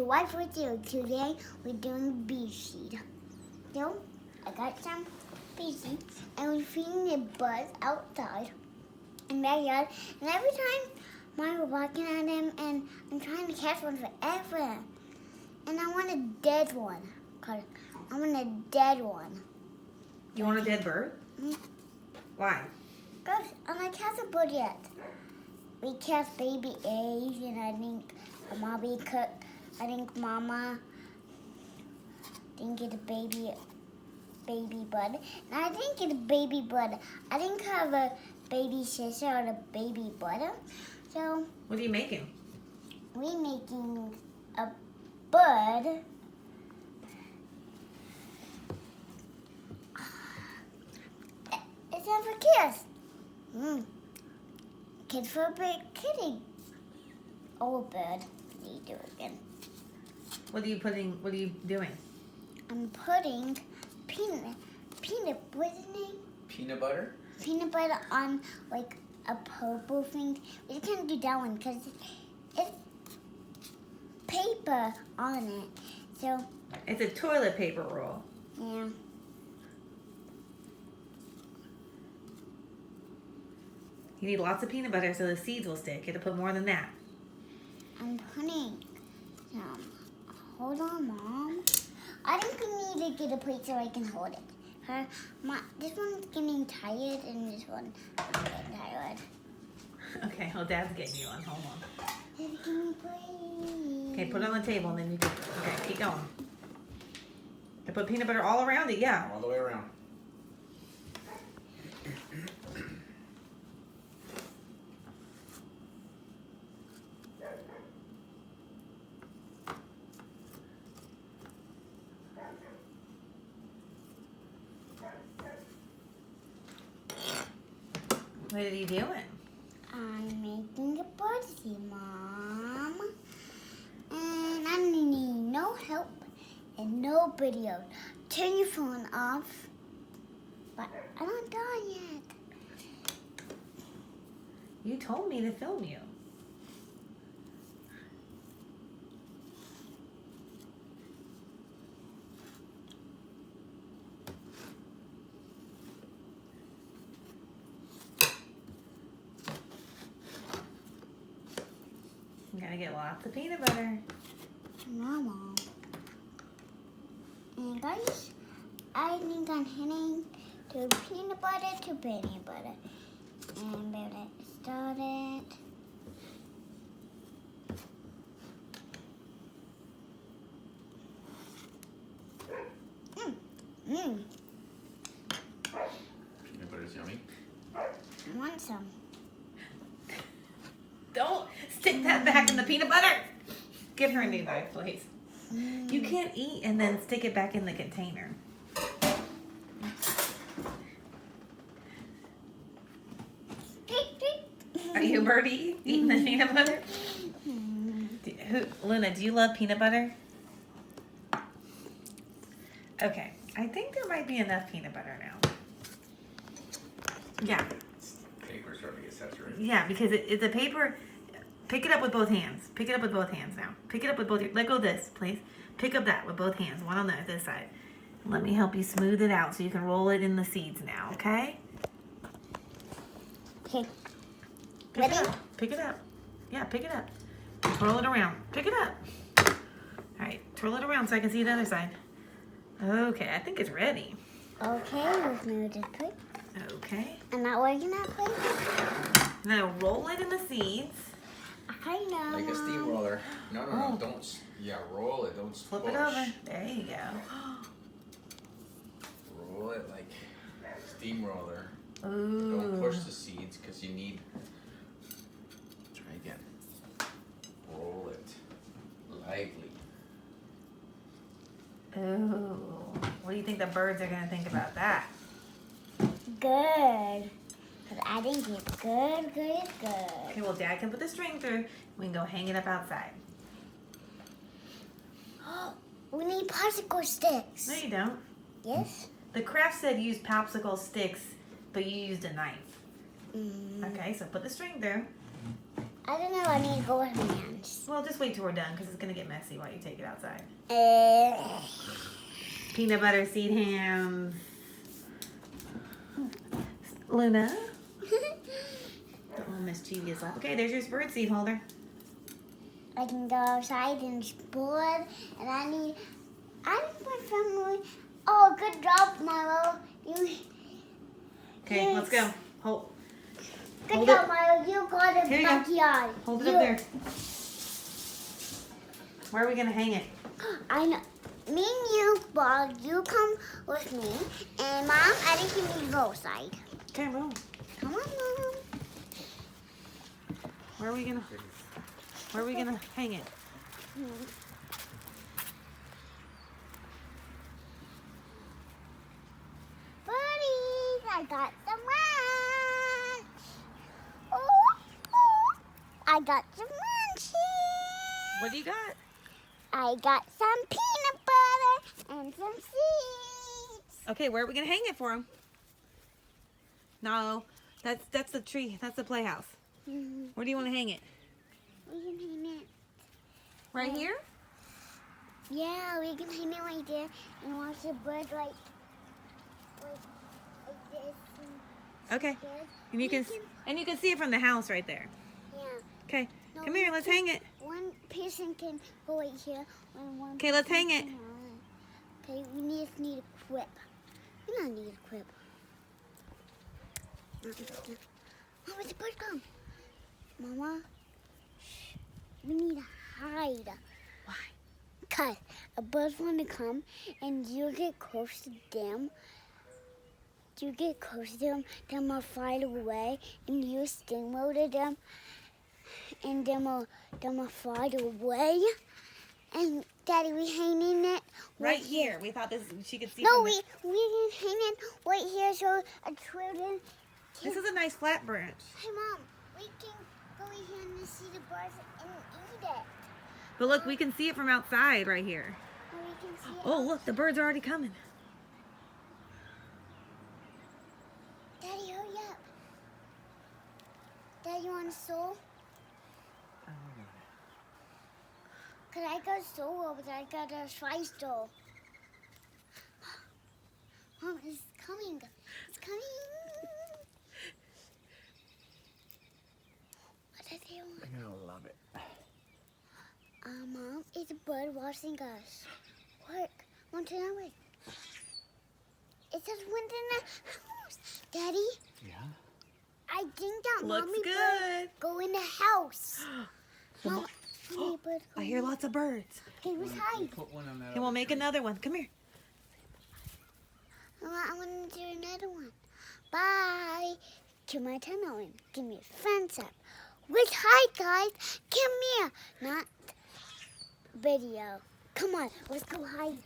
What we do today, we're doing bee seed. So, I got some bee seed, and we're feeding the birds outside in their yard. And every time, we're walking at them, and I'm trying to catch one forever. And I want a dead one. I want a dead one. You want a dead bird? Mm-hmm. Why? Because I'm not catch a bird yet. We catch baby eggs, and I think Mommy cooked. I think Mama didn't get a baby bird. And I didn't get a baby bird. I didn't have a baby sister or a baby brother. So What are you making? we're making a bird. It's time for kids. Kids for a big kitty. Oh, a bird. What do you do again? What are you doing? I'm putting peanut, what's his name? Peanut butter? Peanut butter on like a purple thing. We can't do that one because it's paper on it. So, It's a toilet paper roll. yeah. You need lots of peanut butter so the seeds will stick. You have to put more than that. I'm putting some. Hold on, Mom. I think we need to get a plate so I can hold it. This one's getting tired and this one is getting tired. Okay, well, Dad's getting you one. Hold on. Daddy, give me a plate. Okay, put it on the table and then you can. Okay, keep going. I put peanut butter all around it. Yeah. All the way around. What are you doing? I'm making a birdie, Mom. And I need no help and no video. Turn your phone off. But I'm not done yet. You told me to film you. You gotta get lots of peanut butter. Mom. And guys, I think I'm heading to peanut butter to peanut butter. And better start it. Peanut butter's yummy. I want some. Don't stick that back in the peanut butter. Give her a new knife, please. You can't eat and then stick it back in the container. Are you Birdie eating the peanut butter? Luna, do you love peanut butter? Okay, I think there might be enough peanut butter now. Yeah. Paper's starting to get saturated. Yeah, because it's a paper. Pick it up with both hands. Pick it up with both hands now. Pick it up with both. Let go of this, please. Pick up that with both hands. One on this side. Let me help you smooth it out so you can roll it in the seeds now. Okay? Okay. Pick it up. Pick it up. Yeah, pick it up. Twirl it around. Pick it up. All right, twirl it around so I can see the other side. Okay, I think it's ready. Okay, let's move this plate. Okay. I'm not working that plate. Now roll it in the seeds. I know. Like a Mom. steamroller. No, Oh. don't. Yeah, roll it. Don't Flip push. it over. There you go. Roll it like steamroller. Ooh. Don't push the seeds because you need. Try again. Roll it lightly. Ooh. What do you think the birds are going to think about that? Good. Because I think it's good, good, good. Okay, well, Dad can put the string through. We can go hang it up outside. We need popsicle sticks. No, you don't. Yes? The craft said use popsicle sticks, but you used a knife. Mm. Okay, so put the string through. I don't know. I need to go with my hands. Well, just wait till we're done because it's going to get messy while you take it outside. Uh, Peanut butter seed ham. Luna. The little mischievous laugh. Okay, there's your bird seed holder. I can go outside and explore, and I need my family. Oh, good job, Milo. Okay, let's go. Hold Good Hold job, it. Milo. You got a Here you go. backyard. it up there. Where are we gonna hang it? I know. Me and you, Bob, you come with me, and Mom, I think you need to go outside. Okay, move. Come on, Mom. Where are we gonna hang it? Buddies, I got some lunch. Oh, I got some lunch here. What do you got? I got some peanut butter and some seeds. Okay, where are we gonna hang it for him? No, that's the tree. That's the playhouse. Where do you want to hang it? We can hang it. Right here? Yeah, we can hang it right there and watch the bird like this. Okay. And And you can see it from the house right there. yeah. Okay. No, Come we here, let's can- hang it. One person can go right here. And one Okay, let's person hang it. can go there. Okay, we just need a quip. We don't need a quip. Oh, where's the bird come? Mama, shh. We need to hide. Why? Because a bird's want to come and you get close to them. You get close to them, them will fly away, and you steamroller them, and them will fly away. And Daddy, we hanging it Right here. We thought she could see. No, from we can hang it right here so a children. This is a nice flat branch. Hey Mom, we can go in here and see the birds and eat it. But look, we can see it from outside right here. And we can see it. Oh, look, the birds are already coming. Daddy, hurry up. Daddy, you want a soul? Cause I got soul, but I got a spice doll. Mom, it's coming. It's coming. What are they on? You're gonna love it. Mom, it's a bird watching us. Look, one to the way. It says one to the house. Daddy, Yeah. I think that Looks mommy bird good. go in the house. Mom, mommy bird go I hear lots of birds. Okay, let's hide. Put one on that. And we'll make another one. Come here. I want to do another one. Bye. To my channel and give me a thumbs up. Let's hide, guys. Come here. Not video. Come on, let's go hide.